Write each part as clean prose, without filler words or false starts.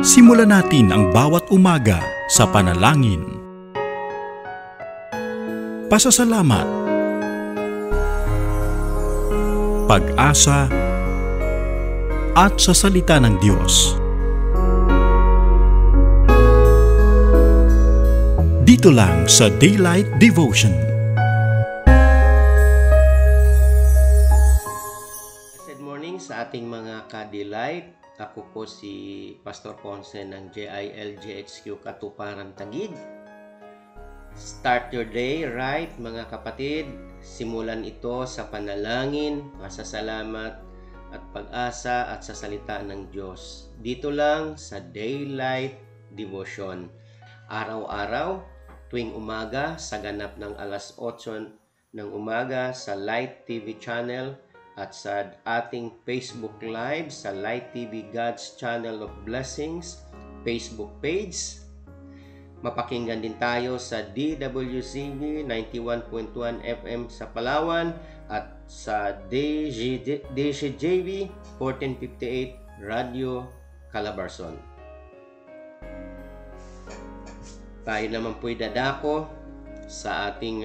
Simulan natin ang bawat umaga sa panalangin, pasasalamat, pag-asa, at sa salita ng Diyos. Dito lang sa Daylight Devotion. Good morning sa ating mga ka-Delight. Ako po si Pastor Ponce ng JILGHQ Katuparan Taguig. Start your day right, mga kapatid. Simulan ito sa panalangin, pasasalamat at pag-asa at sa salita ng Diyos. Dito lang sa Daylight Devotion. Araw-araw, tuwing umaga, sa ganap ng alas 8 ng umaga sa Light TV channel at sa ating Facebook Live sa Light TV God's Channel of Blessings Facebook page. Mapakinggan din tayo sa DWCB 91.1 FM sa Palawan at sa DCJV 1458 Radio Calabarzon. Tayo naman po'y dadako sa ating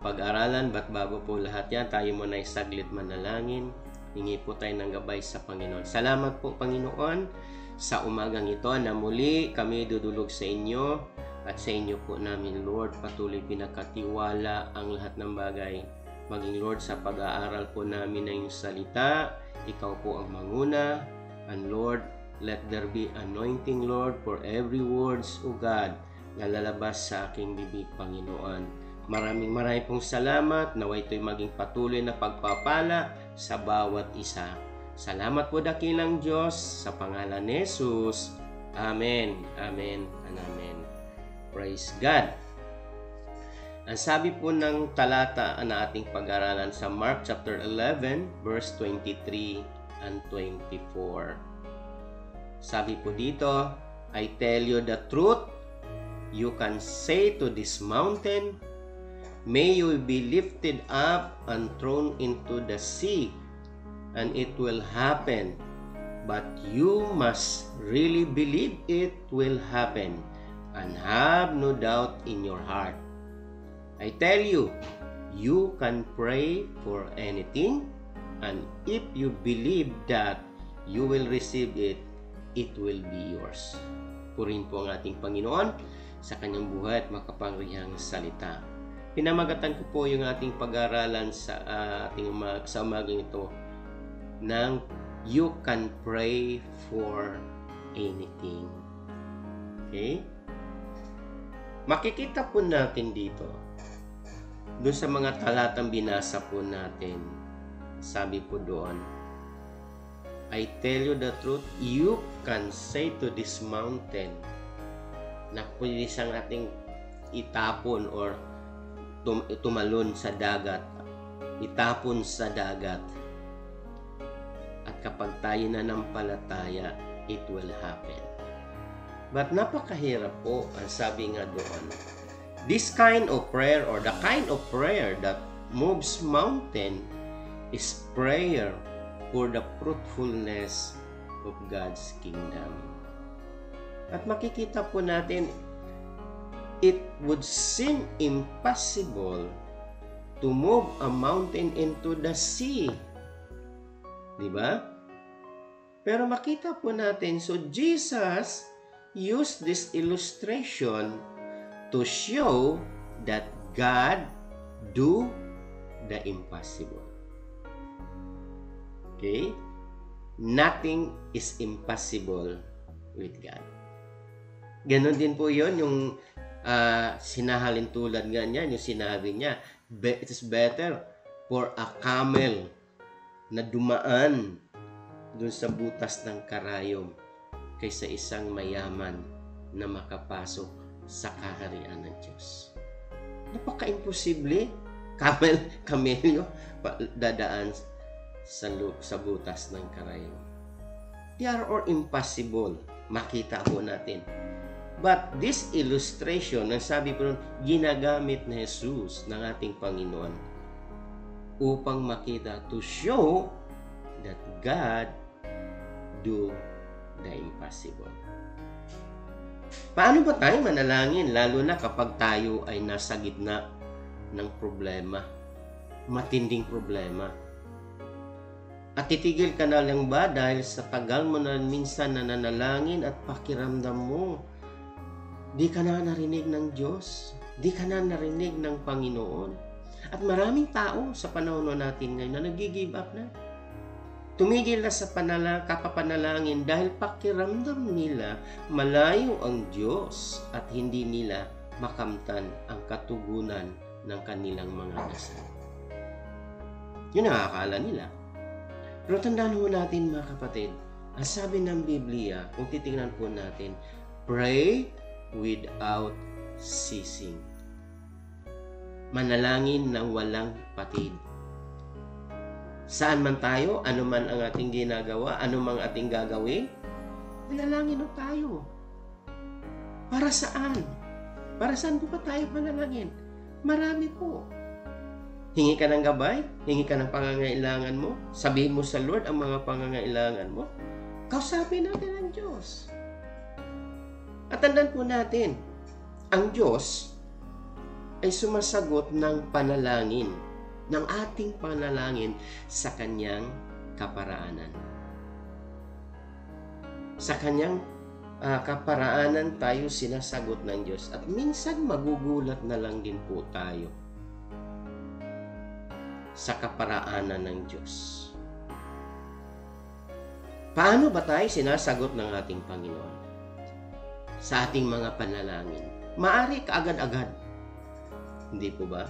pag-aralan, but bago po lahat yan, tayo muna ay saglit manalangin. Hingi po tayo ng gabay sa Panginoon. Salamat po, Panginoon, sa umagang ito na muli kami dudulog sa inyo at sa inyo po namin, Lord, patuloy pinakatiwala ang lahat ng bagay. Maging, Lord, sa pag-aaral po namin ng iyong salita, ikaw po ang manguna. And Lord, let there be anointing, Lord, for every words, O God, na lalabas sa aking bibig, Panginoon. Maraming pong salamat. Naway ito'y maging patuloy na pagpapala sa bawat isa. Salamat po dakilang Diyos sa pangalan ni Jesus. Amen, amen, and amen. Praise God. Ang sabi po ng talata na ating pag-aralan sa Mark chapter 11 verse 23 and 24. Sabi po dito, I tell you the truth, you can say to this mountain, may you be lifted up and thrown into the sea, and it will happen. But you must really believe it will happen, and have no doubt in your heart. I tell you, you can pray for anything, and if you believe that you will receive it, it will be yours. Purihin po ang ating Panginoon sa kanyang buhay at makapangyarihang salita. Pinamagatan ko po yung ating pag-aralan sa sa umagang ito ng you can pray for anything. Okay? Makikita po natin dito doon sa mga talatang binasa po natin. Sabi po doon, I tell you the truth, you can say to this mountain na pwede siyang ating itapon or tumalon sa dagat, itapon sa dagat. At kapag tayo nanampalataya, it will happen. But napakahirap po, ang sabi nga doon. This kind of prayer or the kind of prayer that moves mountain is prayer for the fruitfulness of God's kingdom. At makikita po natin, it would seem impossible to move a mountain into the sea. Diba? Pero makita po natin, so Jesus used this illustration to show that God do the impossible. Okay? Nothing is impossible with God. Ganon din po yon yung sinahalin tulad nga niya, yung sinabi niya, it is better for a camel na dumaan dun sa butas ng karayom kaysa isang mayaman na makapasok sa kaharian ng Diyos. Napaka-imposible. Kamelyo dadaan sa butas ng karayom. They are all impossible. Makita po natin. But this illustration, ang sabi po nun, ginagamit na Jesus ng ating Panginoon upang makita, to show that God do the impossible. Paano ba tayo manalangin lalo na kapag tayo ay nasa gitna ng problema, matinding problema? At titigil ka na lang ba dahil sa tagal mo na minsan nananalangin at pakiramdam mo, di ka na narinig ng Diyos, di ka na narinig ng Panginoon? At maraming tao sa panahon natin ngayon na nag-give up na. Tumigil na sa kapapanalangin dahil pakiramdam nila malayo ang Diyos at hindi nila makamtan ang katugunan ng kanilang mga dasal. Yun ang akala nila. Pero tandaan po natin mga kapatid, ang sabi ng Biblia, kung titingnan po natin, pray without ceasing. Manalangin ng walang patid. Saan man tayo, ano man ang ating ginagawa, ano man ating gagawin, manalangin tayo. Para saan? Para saan po ba tayo manalangin? Marami po. Hingi ka ng gabay, hingi ka ng pangangailangan mo, sabihin mo sa Lord ang mga pangangailangan mo, kausapin natin ang Diyos. At tandaan po natin, ang Diyos ay sumasagot ng panalangin, ng ating panalangin sa kanyang kaparaanan. Sa kanyang kaparaanan tayo sinasagot ng Diyos. At minsan magugulat na lang din po tayo sa kaparaanan ng Diyos. Paano ba tayo sinasagot ng ating Panginoon sa ating mga panalangin? Maari kaagad-agad. Hindi po ba?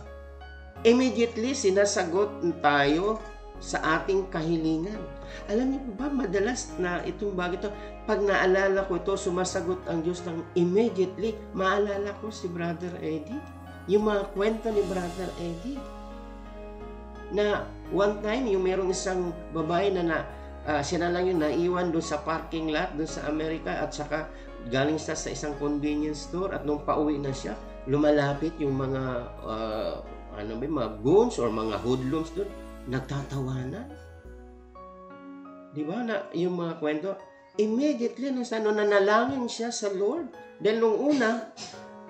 Immediately sinasagot tayo sa ating kahilingan. Alam niyo po ba, madalas na itong bagay ito, pag naalala ko ito, sumasagot ang Diyos ng immediately. Maalala ko si Brother Eddie, yung mga kwento ni Brother Eddie, na one time, yung merong isang babae na siya na lang yung naiwan doon sa parking lot doon sa Amerika, at saka galing siya sa isang convenience store, at nung pauwi na siya, lumalapit yung mga mga goons or mga hoodlums doon, nagtatawanan. Di ba? Na, yung mga kwento, immediately, nung nanalangin siya sa Lord. Dahil nung una,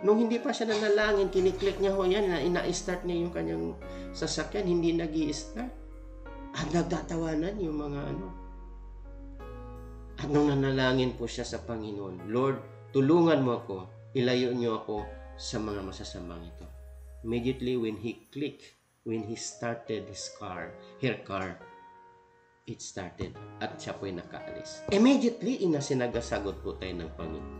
nung hindi pa siya nanalangin, kiniklik niya ho yan, ina-start niya yung kanyang sasakyan, hindi nag-i-start. At nagtatawanan yung mga At nung nanalangin po siya sa Panginoon, Lord, tulungan mo ako, ilayo niyo ako sa mga masasamang ito. Immediately when he started her car, it started. At siya po'y nakaalis. Immediately, sinasagot po tayo ng Panginoon.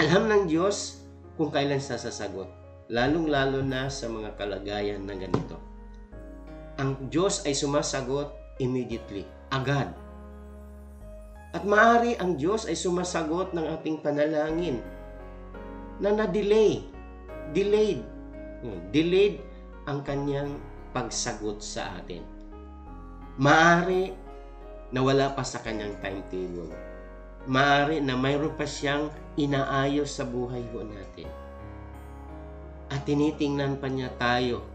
Alam ng Diyos kung kailan siya sasagot. Lalong-lalo na sa mga kalagayan na ganito. Ang Diyos ay sumasagot immediately, agad. At maaari ang Diyos ay sumasagot ng ating panalangin na na-delay. Delayed ang kanyang pagsagot sa atin. Maaari na wala pa sa kanyang timetable. Maaari na mayroon pa siyang inaayos sa buhay ho natin. At tinitingnan pa niya tayo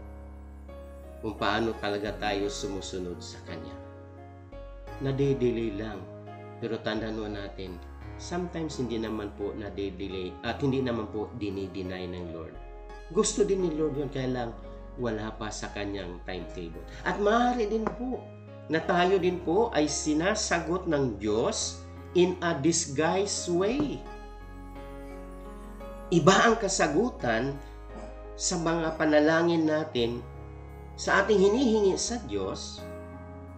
kung paano talaga tayo sumusunod sa kanya. Nade-delay lang. Pero tandaan mo natin, sometimes hindi naman po nade-delay at hindi naman po dinideny ng Lord. Gusto din ni Lord yun, kaya lang wala pa sa kanyang timetable. At maaari din po na tayo din po ay sinasagot ng Diyos in a disguised way. Iba ang kasagutan sa mga panalangin natin sa ating hinihingi sa Diyos.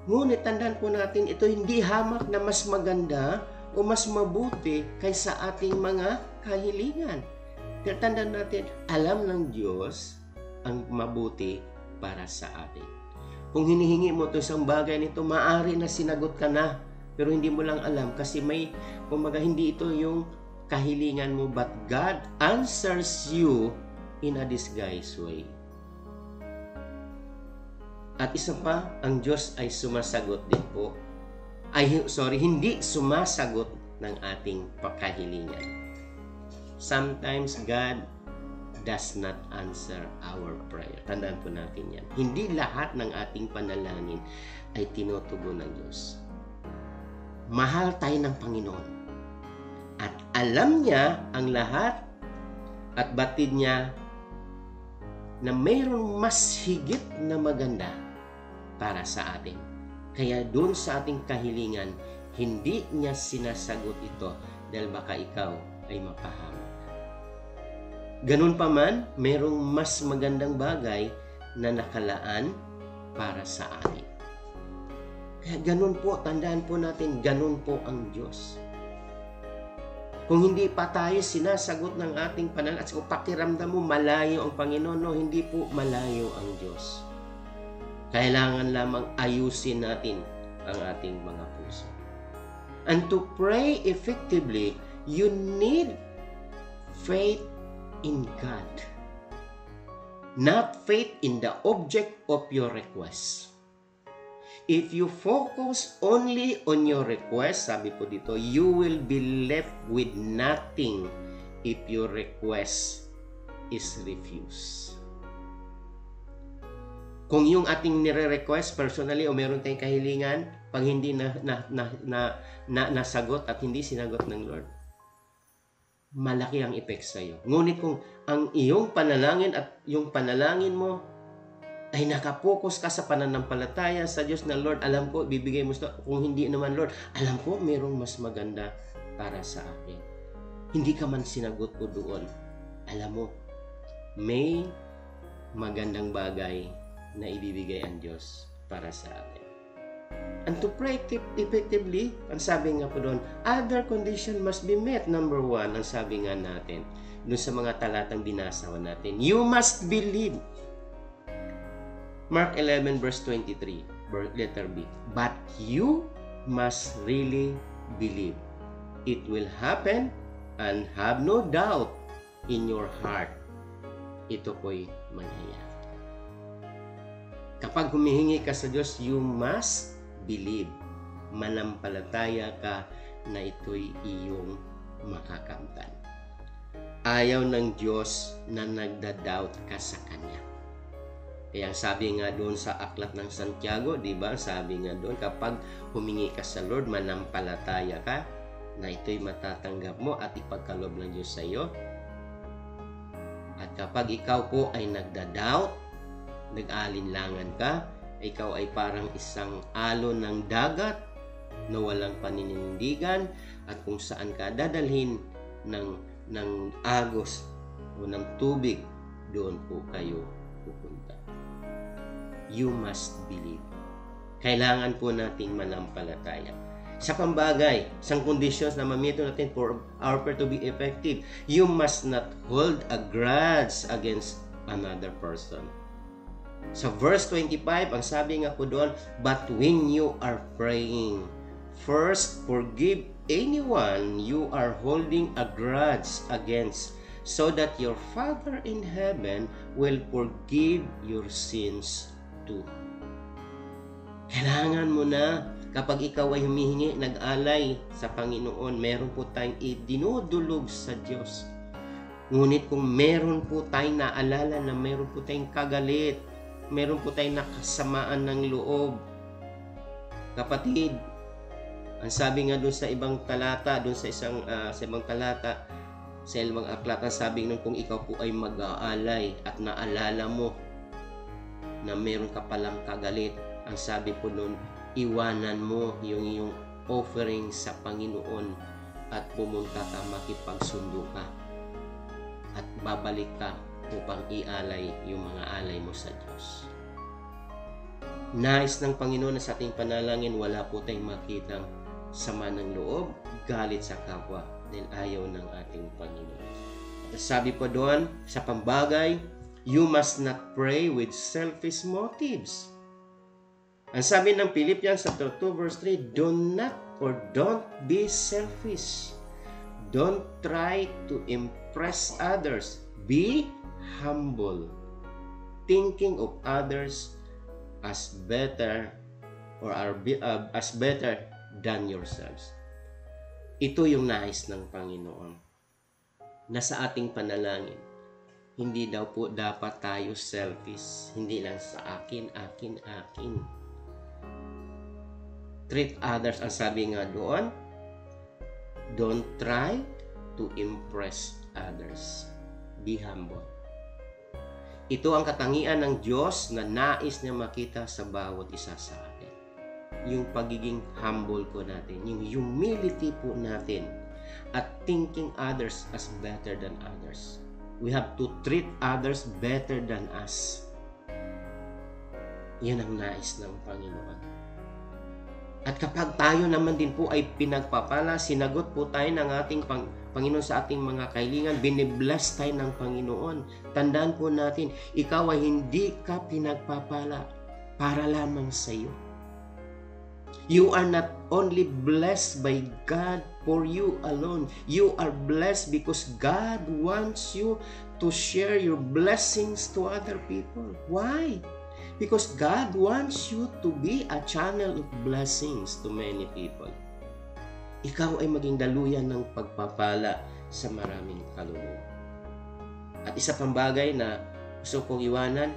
Ngunit tandaan po natin, ito hindi hamak na mas maganda o mas mabuti kaysa ating mga kahilingan. Pero tandaan natin, alam ng Diyos ang mabuti para sa atin. Kung hinihingi mo ito isang bagay nito, maaari na sinagot ka na, pero hindi mo lang alam kasi hindi ito yung kahilingan mo, but God answers you in a disguised way. At isa pa, ang Diyos ay sumasagot din po. Hindi sumasagot ng ating pagkahilingan. Sometimes God does not answer our prayer. Tandaan po natin yan. Hindi lahat ng ating panalangin ay tinutugon ng Diyos. Mahal tayo ng Panginoon. alam niya ang lahat at batid niya na mayroong mas higit na maganda para sa atin. Kaya doon sa ating kahilingan, hindi niya sinasagot ito dahil baka ikaw ay mapahamak. Ganun pa man, mayroong mas magandang bagay na nakalaan para sa atin. Kaya ganun po, tandaan po natin, ganun po ang Diyos. Kung hindi pa tayo sinasagot ng ating panalangin at kung pakiramdam mo malayo ang Panginoon, no, hindi po malayo ang Diyos. Kailangan lamang ayusin natin ang ating mga puso. And to pray effectively, you need faith in God. Not faith in the object of your request. If you focus only on your request, sabi po dito, you will be left with nothing if your request is refused. Kung yung ating nire-request personally o meron tayong kahilingan, pag hindi nasagot at hindi sinagot ng Lord, malaki ang effect sa iyo. Ngunit kung ang iyong panalangin at yung panalangin mo ay nakapokus ka sa pananampalataya sa Diyos na, Lord, alam ko, bibigay mo ito. Kung hindi naman, Lord, alam ko, mayroong mas maganda para sa akin. Hindi ka man sinagot po doon. Alam mo, may magandang bagay na ibibigay ang Diyos para sa atin. And to pray effectively, ang sabi nga po doon, other condition must be met. Number 1, ang sabi nga natin, doon sa mga talatang binasa natin, you must believe. Mark 11 verse 23, letter B. But you must really believe. It will happen and have no doubt in your heart. Ito po'y mangyayari. Kapag humihingi ka sa Diyos, you must believe. Manampalataya ka na ito'y iyong makakamtan. Ayaw ng Diyos na nagda-doubt ka sa Kanya. Kaya sabi nga doon sa aklat ng Santiago, di ba? Sabi nga doon, kapag humingi ka sa Lord, manampalataya ka na ito'y matatanggap mo at ipagkaloob ng Diyos sa iyo. At kapag ikaw po ay nagda-doubt, nag-alinlangan ka, ikaw ay parang isang alon ng dagat na walang paninindigan at kung saan ka dadalhin ng agos o ng tubig, doon po kayo pupunta. You must believe. Kailangan po nating manampalataya. Sa pambagay, isang conditions na mamito natin for our prayer to be effective, you must not hold a grudge against another person. Sa verse 25, ang sabi nga po doon, but when you are praying, first forgive anyone you are holding a grudge against, so that your Father in heaven will forgive your sins too. Kailangan mo na, kapag ikaw ay humihingi, nag-alay sa Panginoon, meron po tayong idinudulog sa Diyos. Ngunit kung meron po tayong naalala na meron po tayong kagalit, meron po tayong nakasamaan ng loob, kapatid, ang sabi nga doon sa ibang talata, doon sa ibang talata, sa ibang aklat, ang sabi nga kung ikaw po ay mag-aalay at naalala mo na meron ka palang kagalit, ang sabi po noon, iwanan mo yung iyong offering sa Panginoon at pumunta ka, makipagsundo ka at babalik ka upang ialay yung mga alay mo sa Diyos. Nais ng Panginoon na sa ating panalangin, wala po tayong makitang sama ng loob, galit sa kapwa, dahil ayaw ng ating Panginoon. Sabi po doon, sa pambagay, you must not pray with selfish motives. Ang sabi ng Philippians 2 verse 3, don't be selfish. Don't try to impress others. Be humble, thinking of others as better as better than yourselves. Ito yung nais ng Panginoon na sa ating panalangin. Hindi daw po dapat tayo selfish. Hindi lang sa akin. Treat others, ang sabi nga doon, don't try to to impress others. Be humble. Ito ang katangian ng Diyos na nais niya makita sa bawat isa sa atin. Yung pagiging humble po natin, yung humility po natin, at thinking others as better than others. We have to treat others better than us. Yan ang nais ng Panginoon. At kapag tayo naman din po ay pinagpapala, sinagot po tayo ng ating Panginoon sa ating mga kahilingan, binibless tayo ng Panginoon. Tandaan po natin, ikaw ay hindi ka pinagpapala para lamang sa iyo. You are not only blessed by God for you alone. You are blessed because God wants you to share your blessings to other people. Why? Because God wants you to be a channel of blessings to many people. Ikaw ay maging daluyan ng pagpapala sa maraming kaluluwa. At isa pang bagay na gusto kong iwanan,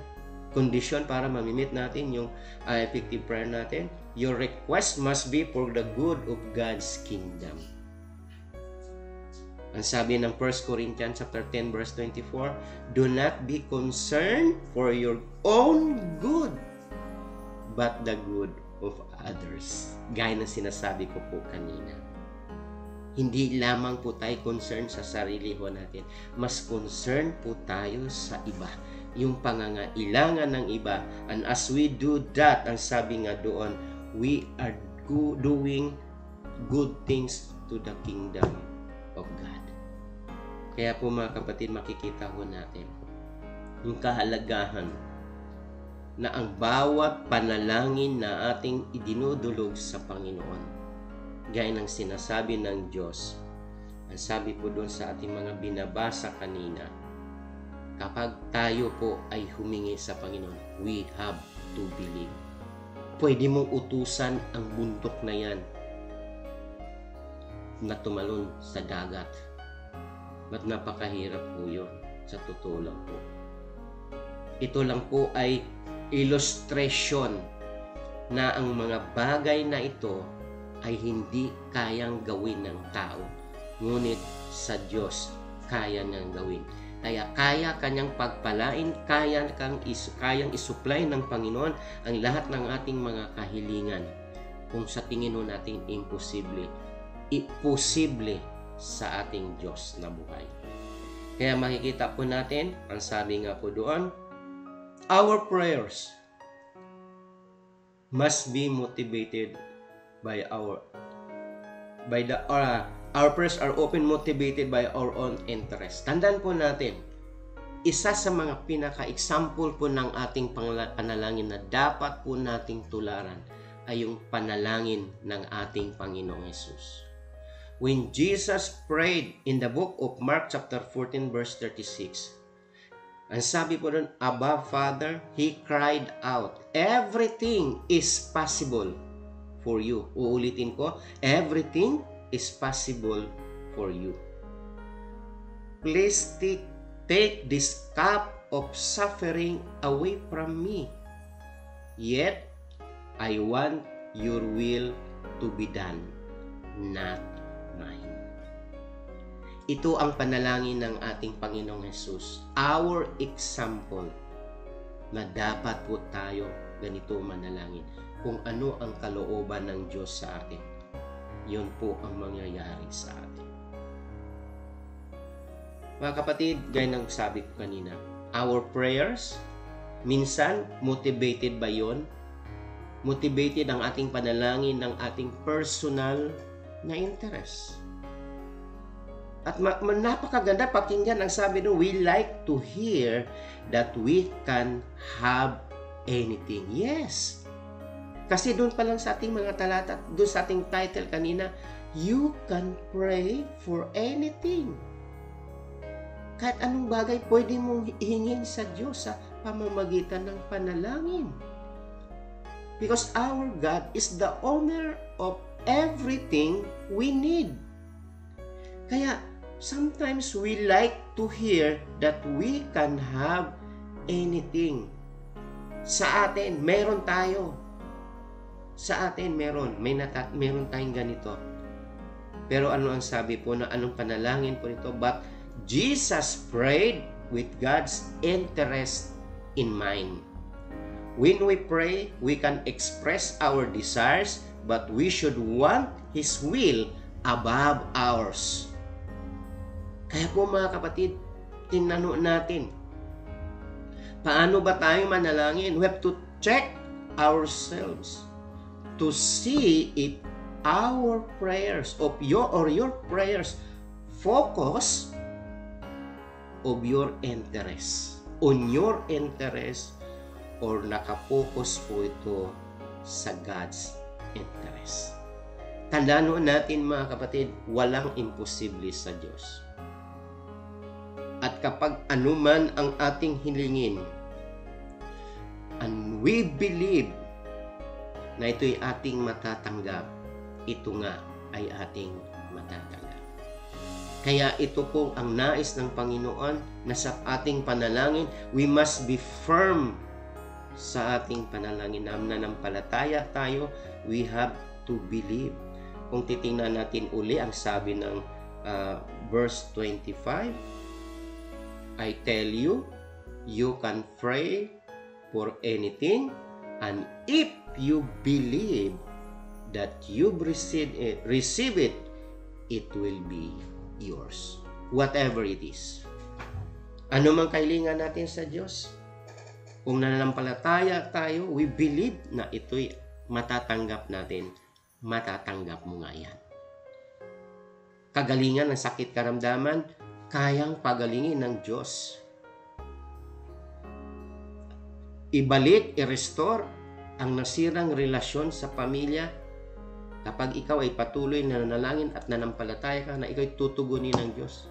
kondisyon para mamimit natin yung effective prayer natin, your request must be for the good of God's kingdom. Ang sabi ng 1 Corinthians chapter 10 verse 24, do not be concerned for your own good, but the good of others. Gaya ng sinasabi ko po kanina. Hindi lamang po tayo concerned sa sarili ho natin. Mas concerned po tayo sa iba. Yung pangangailangan ng iba. And as we do that, ang sabi nga doon, we are doing good things to the kingdom of God. Kaya po mga kapatid, makikita ho natin yung kahalagahan na ang bawat panalangin na ating idinudulog sa Panginoon, gaya ng sinasabi ng Diyos. Ang sabi po doon sa ating mga binabasa kanina, kapag tayo po ay humingi sa Panginoon, we have to believe. Pwede mong utusan ang bundok na yan na tumalon sa dagat. At napakahirap po yun. Sa totoo lang po. Ito lang po ay illustration na ang mga bagay na ito ay hindi kayang gawin ng tao. Ngunit sa Diyos, kaya niyang gawin. Kaya kaya kanyang pagpalain, kayang isupply ng Panginoon ang lahat ng ating mga kahilingan. Kung sa tingin natin imposible, posible sa ating Diyos na buhay. Kaya makikita po natin, ang sabi nga po doon, our prayers must be motivated by our prayers are often motivated by our own interest. Tandaan po natin, isa sa mga pinaka-example po ng ating panalangin na dapat po nating tularan ay yung panalangin ng ating Panginoong Hesus. When Jesus prayed in the book of Mark chapter 14 verse 36, ang sabi po doon, Abba Father, He cried out, everything is possible for you. Uulitin ko, everything is possible for you. Please take this cup of suffering away from me. Yet, I want your will to be done, not mine. Ito ang panalangin ng ating Panginoong Hesus. Our example na dapat po tayo ganito manalangin. Kung ano ang kalooban ng Diyos sa atin, yun po ang mangyayari sa atin. Mga kapatid, gaya ng sabi ko kanina, our prayers, minsan motivated ba yun? Motivated ang ating panalangin ng ating personal na interest. At napakaganda pakinggan ang sabi doon, we like to hear that we can have anything. Yes. Kasi doon pa lang sa ating mga talata, doon sa ating title kanina, you can pray for anything. Kahit anong bagay pwede mong ihingin sa Diyos sa pamamagitan ng panalangin. Because our God is the owner of everything we need. Kaya, sometimes we like to hear that we can have anything. Sa atin, meron tayo. Sa atin, meron tayong ganito. Pero ano ang sabi po na anong panalangin po ito? But Jesus prayed with God's interest in mind. When we pray, we can express our desires, but we should want His will above ours. Kaya po mga kapatid, tinanong natin, paano ba tayo manalangin? We have to check ourselves to see if our prayers of your prayers focus of your interest, on your interest, or nakapokus po ito sa God's interest. Tandaan natin mga kapatid, walang imposible sa Diyos. At kapag anuman ang ating hilingin, and we believe na ito'y ating matatanggap, ito nga ay ating matatanggap. Kaya ito po ang nais ng Panginoon na sa ating panalangin, we must be firm sa ating panalangin. Nananampalataya tayo, we have to believe. Kung titingnan natin uli ang sabi ng verse 25, I tell you, you can pray for anything, and if you believe that you've received it, it will be yours. Whatever it is. Ano mang kailangan natin sa Diyos, kung nananampalataya tayo, we believe na ito'y matatanggap natin, matatanggap mo nga yan. Kagalingan ng sakit karamdaman, kayang pagalingin ng Diyos. Ibalik, i-restore ang nasirang relasyon sa pamilya. Kapag ikaw ay patuloy na nanalangin at nanampalataya ka na ikaw ay tutugunin ng Diyos,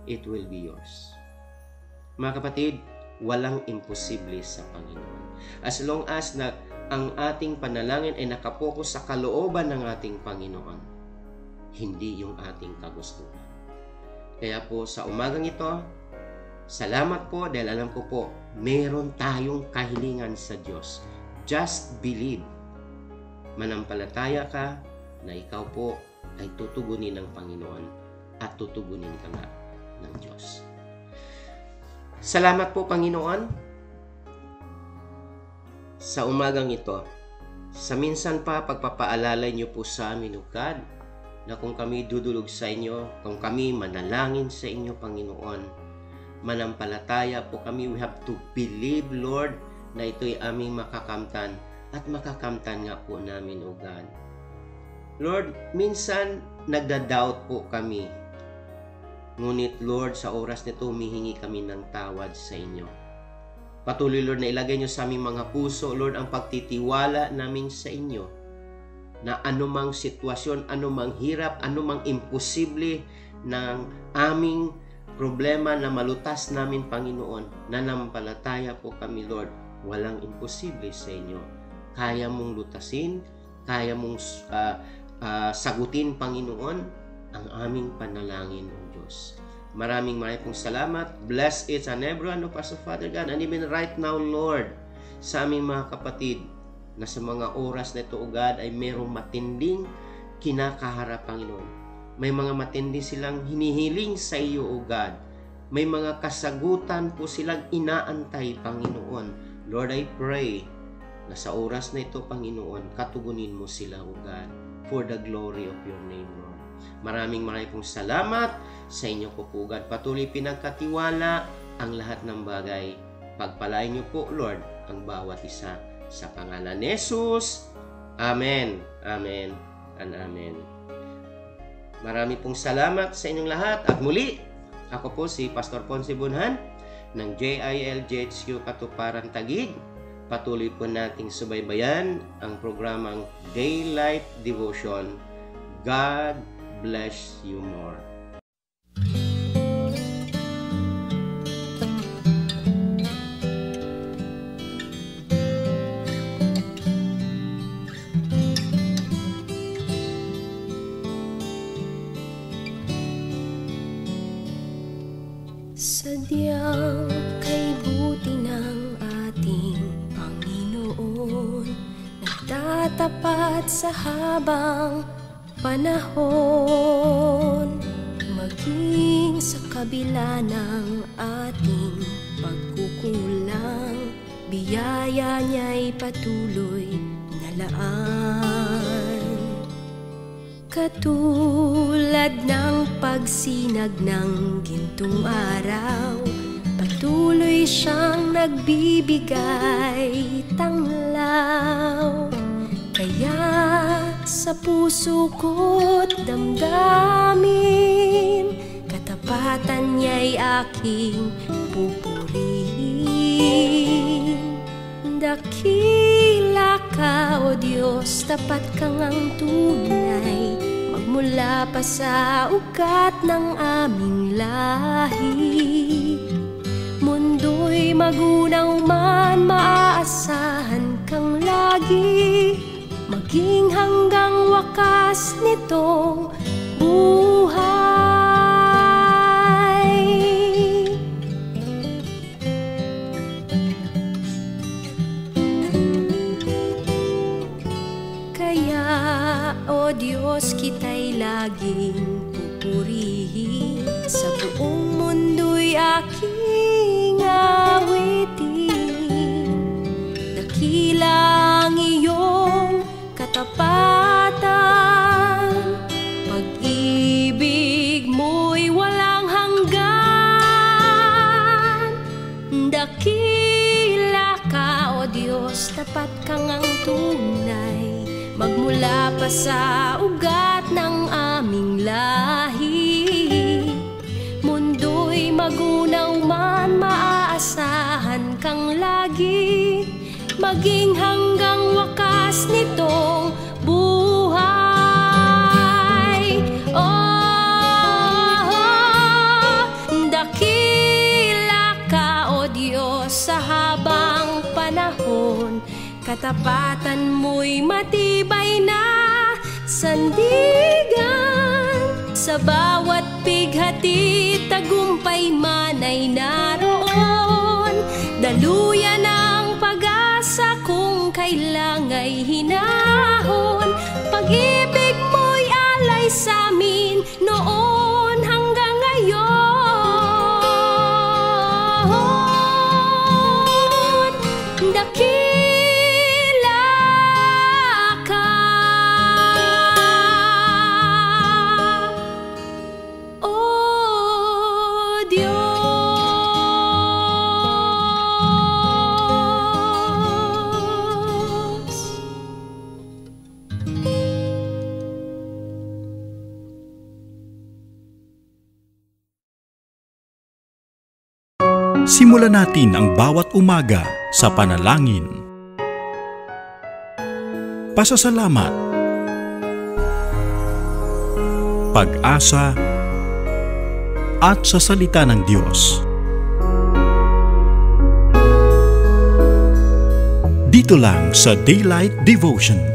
it will be yours. Mga kapatid, walang imposible sa Panginoon. As long as na ang ating panalangin ay nakapokus sa kalooban ng ating Panginoon, hindi yung ating kagustuhan. Kaya po sa umagang ito, salamat po dahil alam ko po, meron tayong kahilingan sa Diyos. Just believe. Manampalataya ka na ikaw po ay tutugunin ng Panginoon at tutugunin ka nga ng Diyos. Salamat po, Panginoon, sa umagang ito. Sa minsan pa, pagpapaalala niyo po sa amin, O God, na kung kami dudulog sa inyo, kung kami manalangin sa inyo, Panginoon, manampalataya po kami. We have to believe, Lord, na ito'y aming makakamtan at makakamtan nga po namin, O God. Lord, minsan nagda-doubt po kami. Ngunit, Lord, sa oras nito, humihingi kami ng tawad sa inyo. Patuloy, Lord, na ilagay niyo sa aming mga puso, Lord, ang pagtitiwala namin sa inyo na anumang sitwasyon, anumang hirap, anumang imposible ng aming problema na malutas namin, Panginoon, nanampalataya po kami, Lord, walang imposible sa inyo. Kaya mong lutasin, kaya mong sagutin, Panginoon, ang aming panalangin, O Diyos. Maraming pong salamat. Bless each and everyone of us, Father God, and even right now, Lord, sa aming mga kapatid, na sa mga oras na ito, O God, ay mayroong matinding kinakaharap, Panginoon. May mga matindi silang hinihiling sa iyo, O God. May mga kasagutan po silang inaantay, Panginoon. Lord, I pray na sa oras na ito, Panginoon, katugunin mo sila, O God, for the glory of your name, Lord. Maraming pong salamat sa inyo po, O God. Patuloy pinagkatiwala ang lahat ng bagay. Pagpalain niyo po, Lord, ang bawat isa. Sa pangalan ni Jesus. Amen. Amen. And amen. Marami pong salamat sa inyong lahat. At muli, ako po si Pastor Ponce Bunhan ng JILJHQ Katuparan Taguig. Patuloy po nating subaybayan ang programang Daylight Devotion. God bless you more. Sadyang kay buti ng ating Panginoon, nagtatapat sa habang panahon, maging sa kabila ng ating pagkukulang, biyaya niya'y patuloy na laan. Katulad ng pagsinag ng gintong araw, patuloy siyang nagbibigay tanglaw. Kaya sa puso ko't damdamin, katapatan niya'y aking pupurihin. Dakila ka, O Diyos, tapat kang ang tunay, magmula pa sa ugat ng aming lahi. Mundo'y magunaw man, maaasahan kang lagi, maging hanggang wakas nitong buhay. Kaya, O Diyos, kita'y laging pupurihin, sa buong mundo'y aking awitin. Dakila ang iyong katapatan, pag-ibig mo'y walang hanggan. Dakila ka, O Diyos, tapat kang ang tunay, magmula pa sa ugat ng aming lahi. Mundo'y magunaw man, maaasahan kang lagi, maging hanggang wakas nitong buhay. Oh, dakila ka, O Diyos, sa habang panahon, katapatan mo'y matibay na sandigan. Sa bawat pighati, tagumpay man ay naroon. Daluyan ang pag-asa kung kailanga'y hinahon. Pag-ibig mo'y alay sa'min noon hanggang ngayon. Dakila ka, O Diyos. Simulan natin ang bawat umaga sa panalangin. Pasasalamat, pag-asa, at sa salita ng Diyos. Dito lang sa Daylight Devotion.